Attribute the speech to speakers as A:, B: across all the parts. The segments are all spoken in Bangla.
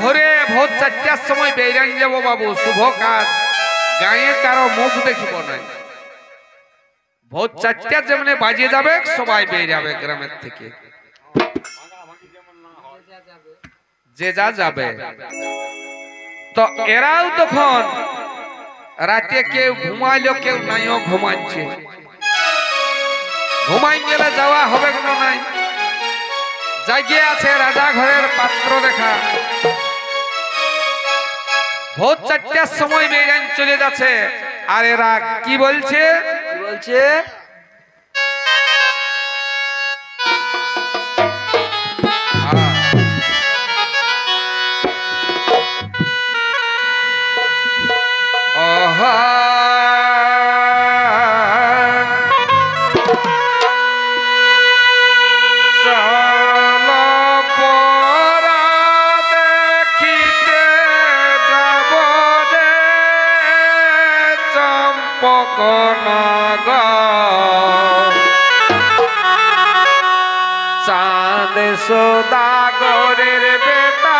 A: ভোর 4টার সময় বেরিয়ে যাব বাবু, শুভ কাজ, গায়ে কারো মুখ দেখিব না। ভোর 4টা যেমন বাজিয়ে যাবে সবাই বেরিয়ে যাবে গ্রামের থেকে, যে যা যাবে। তো এরাও তখন রাতে কেউ ঘুমাইলো, কেউ নাইও ঘুমাচ্ছে। ঘুমাই গেলে যাওয়া হবে কোনো নাই, জাগিয়ে আছে রাজা ঘরের পাত্র দেখা। ভোর 4টার সময় বেরিয়ে চলে যাচ্ছে। আর এরা কি বলছে? চাঁদ সদাগরের বেটা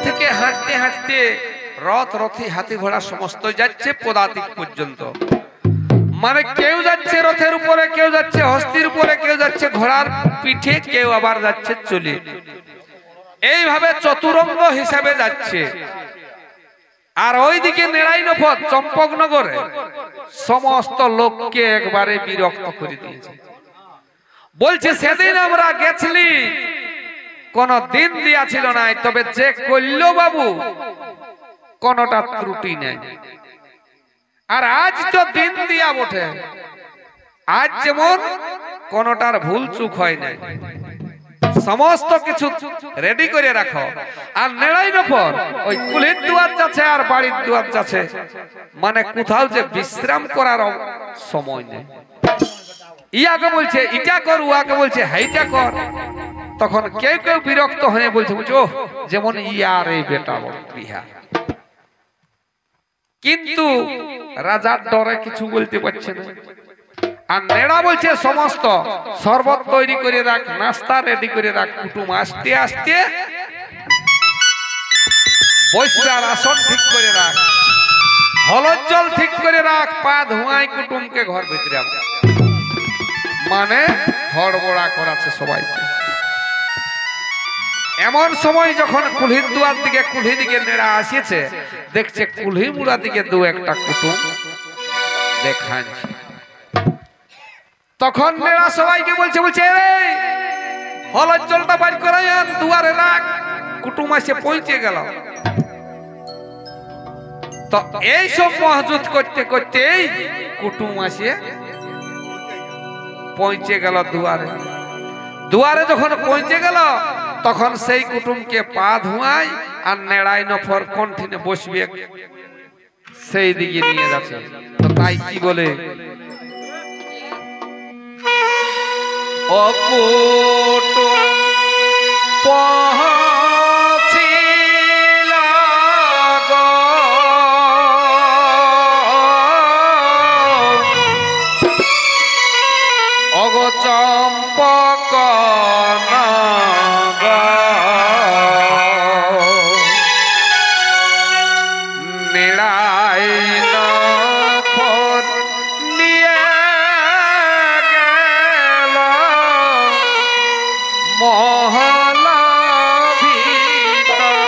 A: থেকে হাঁটতে হাঁটতে রথ রথী হাতি ঘোড়া সমস্ত যাচ্ছে পদাতিক পর্যন্ত। মানে কেউ যাচ্ছে রথের উপরে, কেউ যাচ্ছে হস্তির উপরে, কেউ যাচ্ছে ঘোড়ার পিঠে, কেউ আবার যাচ্ছে চলে। এইভাবে চতুরঙ্গ হিসাবে যাচ্ছে। আর ওইদিকে নেড়াইনফত চম্পকনগরে সমস্ত লোককে একবারে বিরক্ত করে দিয়েছে। বলছে সেদিন আমরা গেছিলি, কোন দিন দিয়া ছিল না, তবে যে কল্য বাবু কোনটা ত্রুটি নেই। আর আজ তো দিন দিয়া বটে, আজ যেমন কোনটার ভুল চুক হয় নাই। সমস্ত কিছু রেডি করে রাখো। আর নেড়াই নফর ওই কুলির দুয়ার যাচ্ছে আর বাড়ির দুয়ার যাচ্ছে, মানে কোথাও যে বিশ্রাম করার সময় নেই। ইয়াকে বলছে ইটা কর, উয়াকে বলছে হাইটা কর। তখন কেউ কেউ বিরক্ত হয়ে বলছে বুঝো যেমন ইয়ার এই বেটা বিহা। কিন্তু রাজার ডরে কিছু বলতে পারছে না। আর নেড়া বলছে সমস্ত শরবত তৈরি করে রাখ, নাস্তা রেডি করে রাখ, কুটুম আসতে আসতে বৈশার আসন ঠিক করে রাখ, হলদ জল ঠিক করে রাখ, পা ধোঁয়ায় কুটুমকে ঘর ভিতরে মানে হড়বড়া করাচ্ছে সবাইকে। এমন সময় যখন কুলহির দুয়ার দিকে কুলহি দিকে নেড়া আসিয়েছে, দেখছে কুলহি মুড়া দিকে দু একটা কুটুম দেখাচ্ছে। তখন নেড়া সবাইকে বলছে হলচলটা বাইর করে আন দুয়ারে রাখ কুটুম এসে পৌঁছে গেল তো এই সব মহজুদ করতে করতে কুটুম এসে পৌঁছে গেল দুয়ারে দুয়ারে যখন পৌঁছে গেল তখন সেই কুটুমকে পা ধুয়াই আর নেড়াই নফর কণ্ঠিনে বসবে সেই দিকে নিয়ে যাচ্ছে তো তাই কি বলে ও কুটুম পৌঁছিল গো অগো চম্পক নেড়াই নফর নিয়ে গেল মহলা ভিতর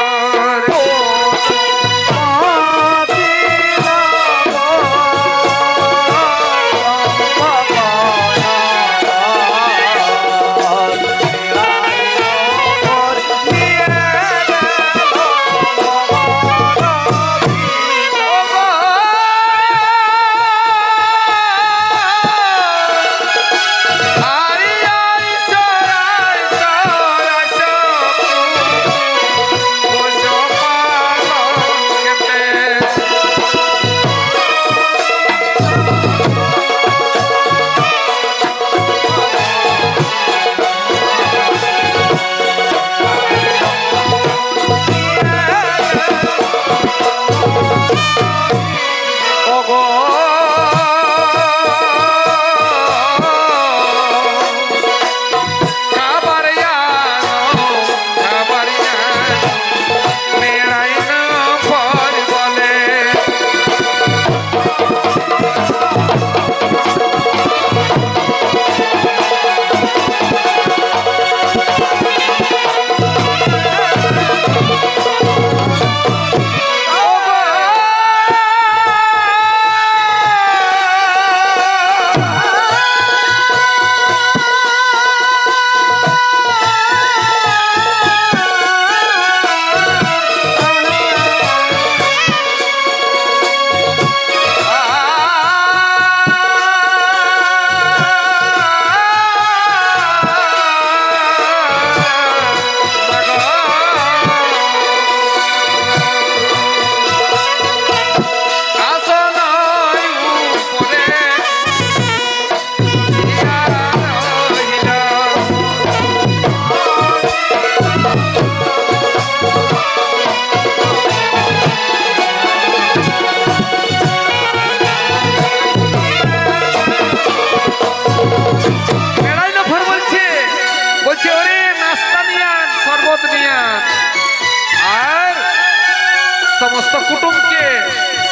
A: সমস্ত কুটুমকে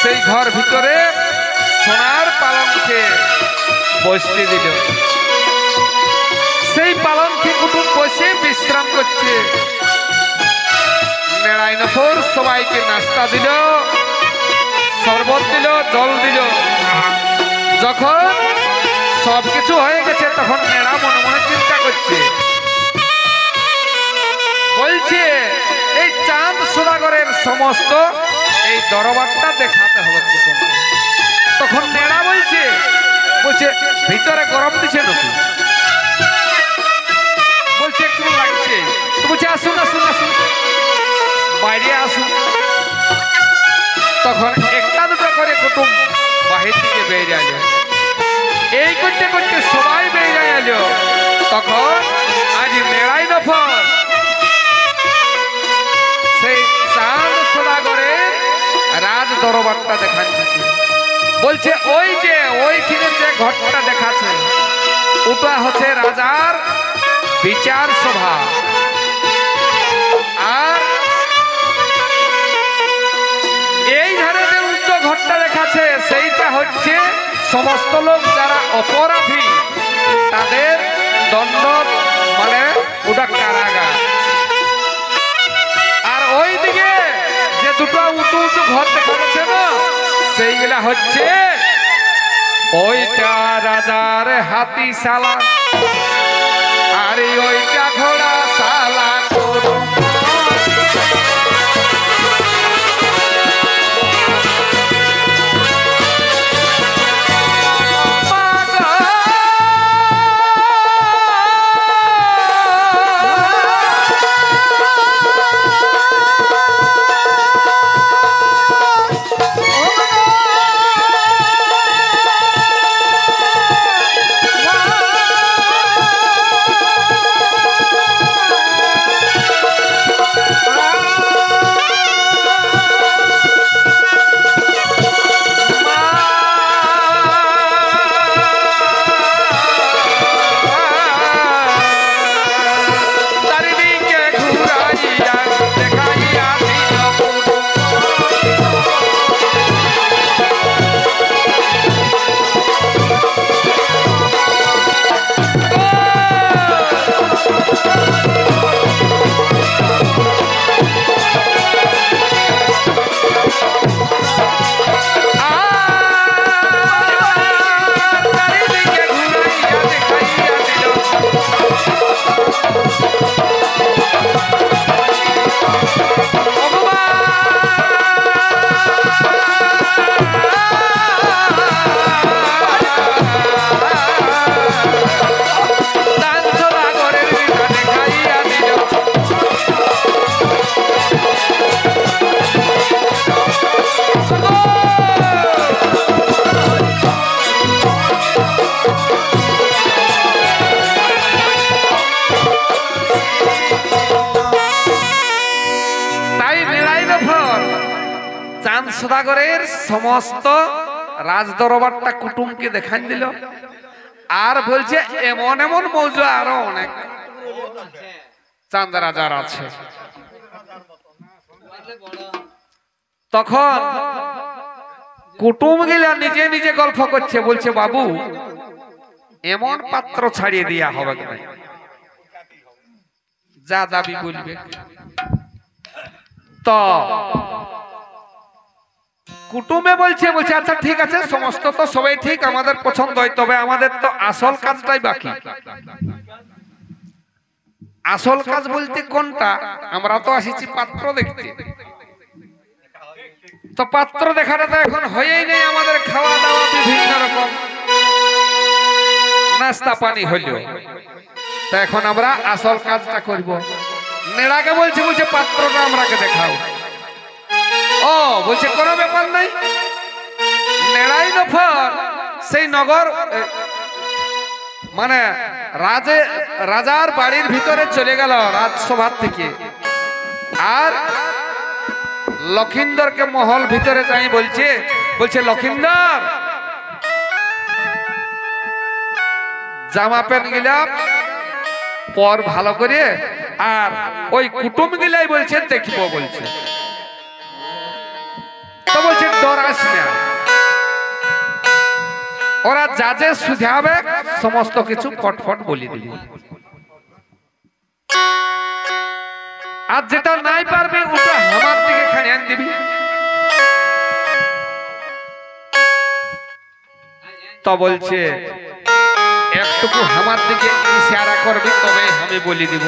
A: সেই ঘর ভিতরে সোনার পালঙ্কে বসতে দিল সেই পালঙ্কে কুটুম বসে বিশ্রাম করছে নেড়াই নফর সবাইকে নাস্তা দিল শরবত দিল জল দিল যখন সবকিছু হয়ে গেছে তখন নেড়া মনে মনে চিন্তা করছে বলছে এই চাঁদ সদাগরের সমস্ত এই দরবারটা দেখাতে হবে কুটুম তখন নেড়া বলছে ভিতরে গরম দিছে নাকি বলছে একটু লাগছে তো বলছে আসুন আসুন আসুন বাইরে আসুন তখন একটা দুটো করে কুটুম বাহির থেকে বেরিয়ে এলো এই করতে করতে সবাই বেরিয়ে এলো তখন আজ নেড়াই নফর সেই চাঁদ সদাগরের রাজ দরবারটা দেখাচ্ছে বলছে ওই যে ওইখানে যে ঘটটা দেখাচ্ছে ওটা হচ্ছে রাজার বিচার সভা আর এই ধারে যে উচ্চ ঘটটা দেখাচ্ছে সেইটা হচ্ছে সমস্ত লোক যারা অপরাধী তাদের দণ্ড মানে ওটা কারাগার আর ওইদিকে যে দুটো উঁচু উঁচু ঘর দেখা যাচ্ছে না সেইগুলা হচ্ছে ওইটা রাজার হাতিশালা আর ওইটা ঘোড়া চাঁদ সদাগরের সমস্ত রাজ দরবারটা কুটুমকে দেখান দিল, আর বলছে এমন এমন মৌজা আরো অনেক চাঁদ রাজার আছে। তখন কুটুম গিলা নিজে নিজে গল্প করছে, বলছে বাবু এমন পাত্র ছাড়িয়ে দিয়া হবে না, যা দাবি বলবে। তো কুটুমে বলছে আচ্ছা ঠিক আছে, সমস্ত তো সবাই ঠিক, আমাদের পছন্দ হয়, তবে আমাদের তো আসল কাজটাই বাকি। আসল কাজ বলতে কোনটা? আমরা তো আসিছি পাত্র দেখতে, তো পাত্র দেখাটা তো এখন হয়েই নেই, আমাদের খাওয়া দাওয়া বিভিন্ন রকম নাস্তা পানি হইল, তো এখন আমরা আসল কাজটা করব। নেড়াকে বলছে পাত্রটা আমরাকে দেখাও। ও বলছে কোনো ব্যাপার নাই। নেড়াই নফর সেই নগর মানে রাজার বাড়ির ভিতরে চলে গেল রাজসভার থেকে, আর লক্ষিন্দরকে মহল ভিতরে যাই বলছে লক্ষিন্দর জামা প্যান্ট গিলা পর ভালো করে, আর ওই কুটুম গিলাই বলছে দেখবো, বলছে তো বলছে ডরাস না, ওরা যা যে সুঝাবে সমস্ত কিছু ফটফট বলি দিবি, আর যেটা নাই পারবে ওটা আমার দিকে খাইয়ান দিবি। তো বলছে একটুকু আমার দিকে ইশারা করবি তবে আমি বলি দিব।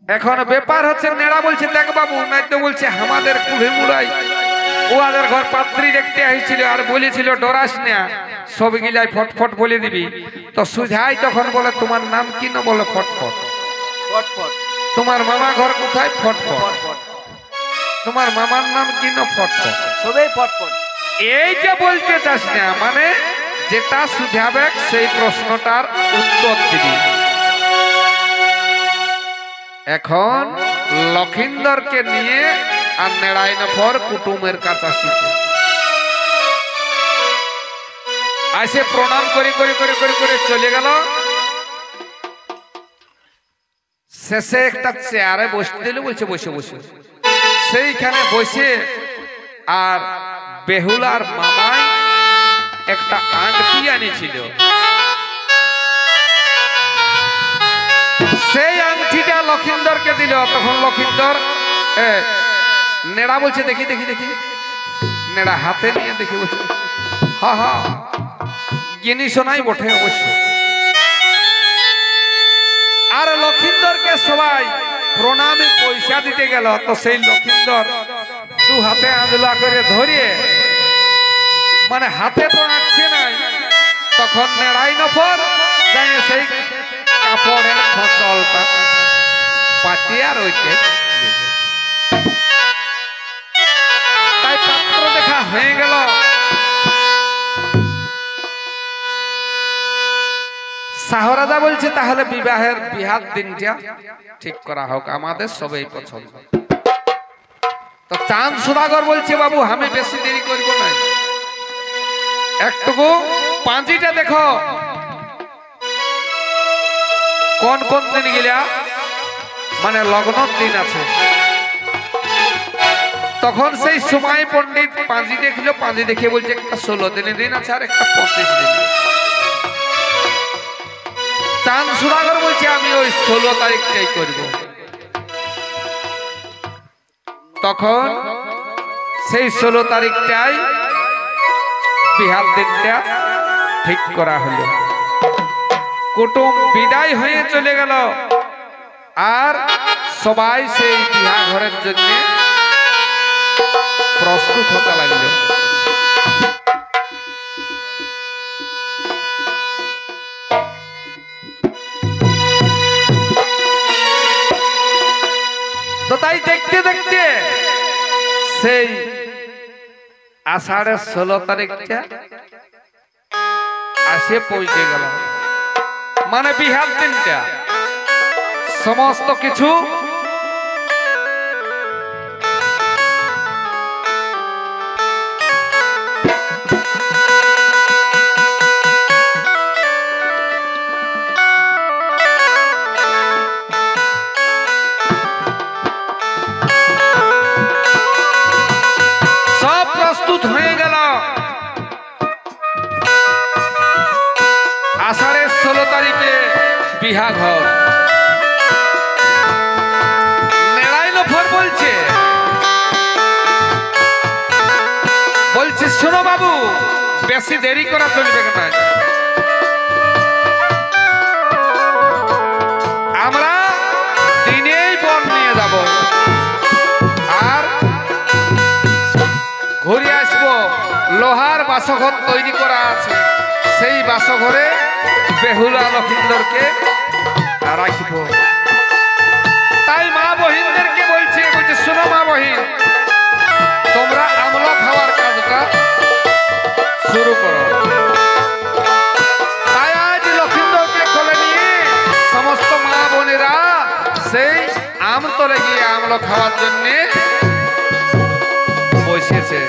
A: এখন ব্যাপার হচ্ছে নেড়া বলছে দেখ বাবু, নাই তো বলছে আমাদের কুড়ে মুড়াই ওদের ঘর পাত্রী দেখতে আসছিল, আর বলেছিল ডরাস না, সব গিলাই ফটফট বলে দিবি। তো সুঝাই তখন বলে তোমার নাম কি? না বলে ফটফট। তোমার মামা ঘর কোথায়? ফটফট। তোমার মামার নাম কি? না ফটফট। সবাই ফটফট। এইটা বলতে চাস না, মানে যেটা সুঝাবে সেই প্রশ্নটার উত্তর দিবি। এখন লক্ষিন্দরকে নিয়ে আর নেড়াই নফর কুটুমের কাছে আসিছে, আসে প্রণাম করে চলে গেল। শেষে একটা চেয়ারে বসতে দিল, বলছে বসে সেইখানে বসে, আর বেহুলার মামাই একটা আংটি আনিছিল, সেই আংটিটা লক্ষিন্দরকে দিল। তখন লক্ষিন্দর নেড়া বলছে দেখি, নেড়া হাতে নিয়ে দেখি, বলছে হা জিনিস নাই বটে অবশ্য। আর লক্ষিন্দরকে সবাই প্রণামে পয়সা দিতে গেল, তো সেই লক্ষিন্দর দু হাতে আঁদুলা করে ধরিয়ে, মানে হাতে তো আঁকছে নাই, তখন নেড়াই নফর যায় সেই কাপড়ের ফসলটা পাটিয়া রয়েছে, তাই পাত্র দেখা হয়ে গেল। শাহরাজা বলছে তাহলে বিহার দিনটা ঠিক করা হোক, আমাদের সবাই পছন্দ। তো চাঁদ সদাগর বলছে বাবু আমি বেশি দেরি করব না, একটুকু পাঁজিটা দেখো কোন কোন দিন গিলা মানে লগ্ন দিন আছে। তখন সেই সময় পণ্ডিত পাঁজি দেখলো, পাঁজি দেখে বলছে একটা 16 দিনের দিন আছে আর একটা 25 দিন। চাঁদ সদাগর বলছে আমি ওই 16 তারিখটাই করব। তখন সেই 16 তারিখটাই বিহার দিনটা ঠিক করা হলো। কুটুম বিদায় হয়ে চলে গেল, আর সবাই সেই বিহা ঘরের জন্য প্রস্তুত হতে লাগলো। তো তাই দেখতে দেখতে সেই আষাঢ়ের 16 তারিখটা আসে পৌঁছে গেল, মানে বিহার দিনটা। সমস্ত কিছু আষাঢ়ের 16 তারিখে বিহা ঘর নেড়াই নফর বলছে শোনো বাবু, বেশি দেরি করা চলবে না। আমরা দিনেই বন নিয়ে যাব আর ঘুরে আসবো। লোহার বাসঘর তৈরি করা আছে, সেই বাসঘরে বেহুলা লক্ষিন্দরকে রাখব। তাই মা বহিনদেরকে বলছে শোনো মা বহিন, তোমরা আমলা খাওয়ার কাজটা শুরু করো। তাই আজ লক্ষিন্দরকে কোলে নিয়ে সমস্ত মা বোনেরা সেই আমতলে গিয়ে আমলা খাওয়ার জন্য বসেছে।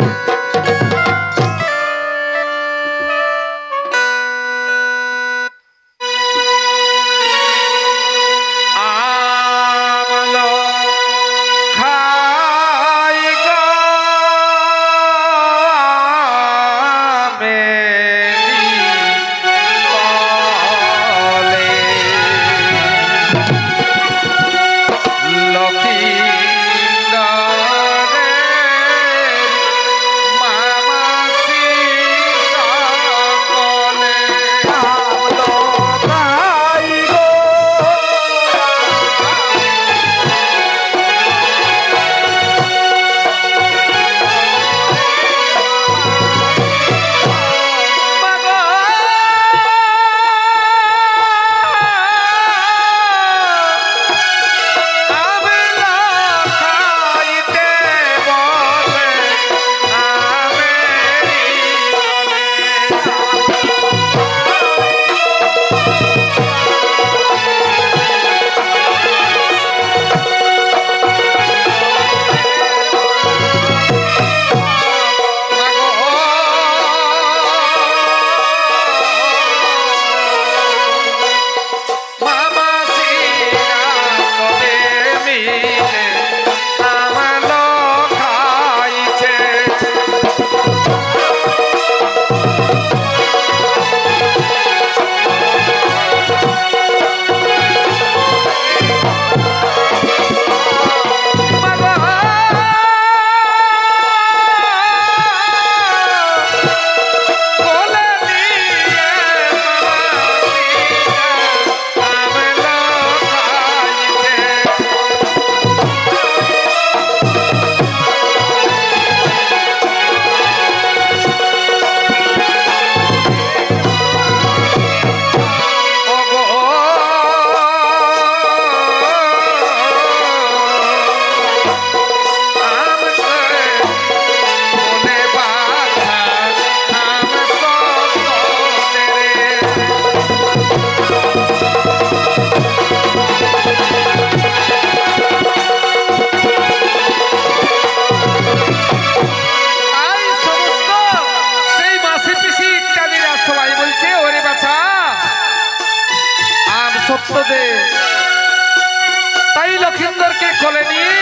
A: তাই লক্ষিন্দরকে কোলে নিয়ে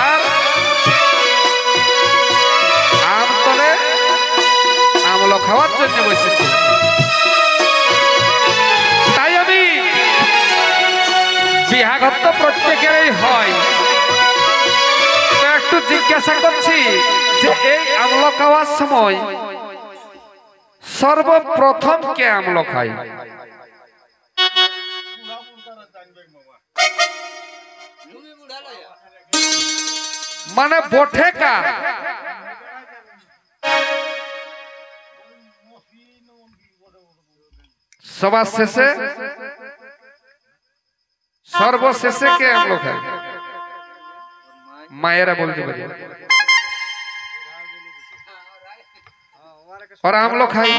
A: আর আমতলে আমলা খাওয়ার জন্য বসেছি। তাই আমি বিহাঘর তো প্রত্যেকেরই হয়, একটু জিজ্ঞাসা করছি যে এই আমলা খাওয়ার সময় সর্বপ্রথম কে আমলা খায়? মানে বটে কার? সবার শেষে সর্বশেষে কে আমলো খায়? মায়েরা বলতে পারি और আমলো খাই।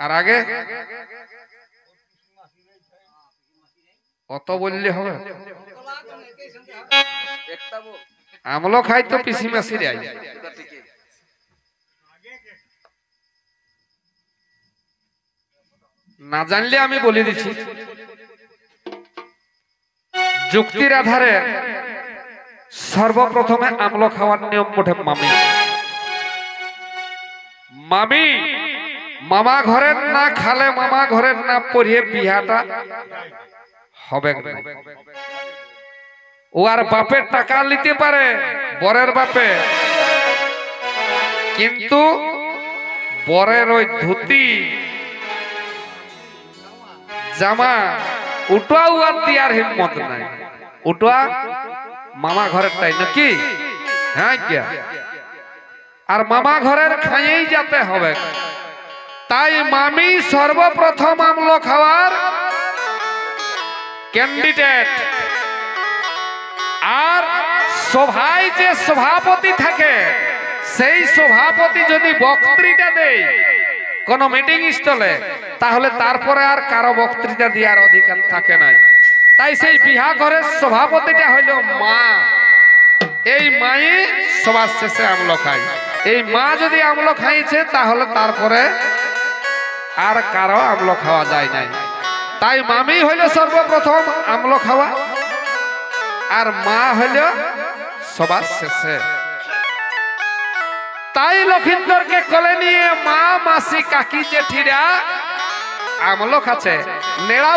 A: আর আগে অত বললে হবে? আমলো খাই তো পিসি মাসির আই। না জানলে আমি বলে দিচ্ছি, যুক্তির আধারে সর্বপ্রথমে আমলো খাওয়ার নিয়ম বটে মামি। মামি মামা ঘরের না খালে মামা ঘরের না পড়িয়ে বিহাটা হবে না। ও আর বাপের টাকা নিতে পারে বরের বাপে, কিন্তু বরের ওই ধুতি জামা উঠোয়া আর দিয়ার হিম্মত নাই। উঠোয়া মামা ঘরেরটাই নাকি? হ্যাঁ কিয়া, আর মামা ঘরের খাইয়েই যেতে হবে। তাই মামি সর্বপ্রথম আমলো খাওয়ার ক্যান্ডিডেট। আর সভায় যে সভাপতি থাকে, সেই সভাপতি যদি বক্তৃতা দেয় কোন মিটিং স্থলে, তাহলে তারপরে আর কারো বক্তৃতা দেওয়ার অধিকার থাকে না। তাই সেই বিহা ঘরের সভাপতিটা হইল মা। এই মাই সবার শেষে আমলো খায়। এই মা যদি আমলো খাইছে, তাহলে তারপরে আর কারো আমলো খাওয়া যায় নাই। তাই মামি হইল সর্বপ্রথম আমলো খাওয়া, আর মা হইল সবার শেষে। তাই লক্ষিন্দরকে কোলে নিয়ে মা, মাসি, কাকি, জেঠিরা আমলো খাচ্ছে। নেড়া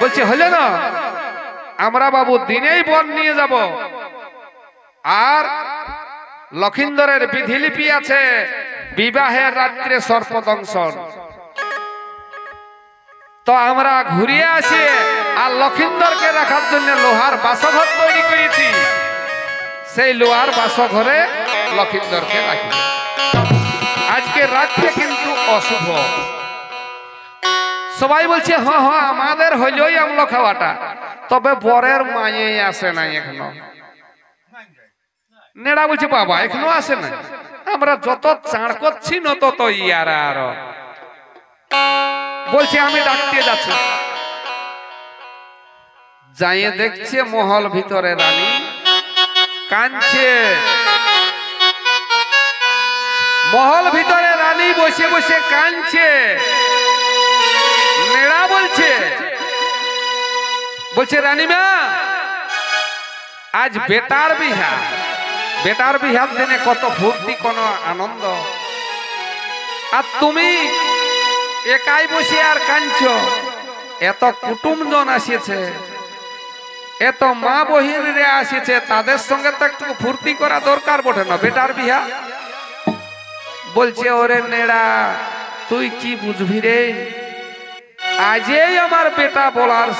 A: বলছে হইল না, আমরা বাবু দিনেই বন নিয়ে যাব। আর লক্ষিন্দরের বিধিলিপি আছে, বিবাহের রাত্রে সর্পদংশন। তো আমরা ঘুরিয়ে আসি, আর লক্ষিন্দরকে রাখার জন্য লোহার বাসঘর তৈরি করেছি। সেই লোহার বাসঘরে লক্ষিন্দরকে রাখি। আজকে রাত্রে কিন্তু অশুভ। সবাই বলছে হ্যাঁ হ্যাঁ আমাদের হইলই আমলো খাওয়াটা, তবে বরের মায়ে আসে নাই এখনো। নেড়া বলছে বাবা এখনো আসে নাই। আমরা যত চাঁড় করছি না তত ইয়ারা আরো বলছে আমি ডাকতে যাচ্ছি। যাইয়ে দেখছে মহল ভিতরে রানী কাঁদছে। মহল ভিতরে রানী বসে বসে কাঁদছে। নেড়া বলছে রানীমা, আজ বেটার বিহা। বেটার বিহার দিনে কত ফুর্তি, কোন আনন্দ, আর তুমি একাই বসে আর কাঁদছো। এত কুটুমজন আসিছে, এত মা বহিনীরা আসিছে, তাদের সঙ্গে তো একটু ফুর্তি করা দরকার বটে না, বেটার বিহা। বলছে ওরে নেড়া তুই কি বুঝবি রে, আজই আমার বেটা বলার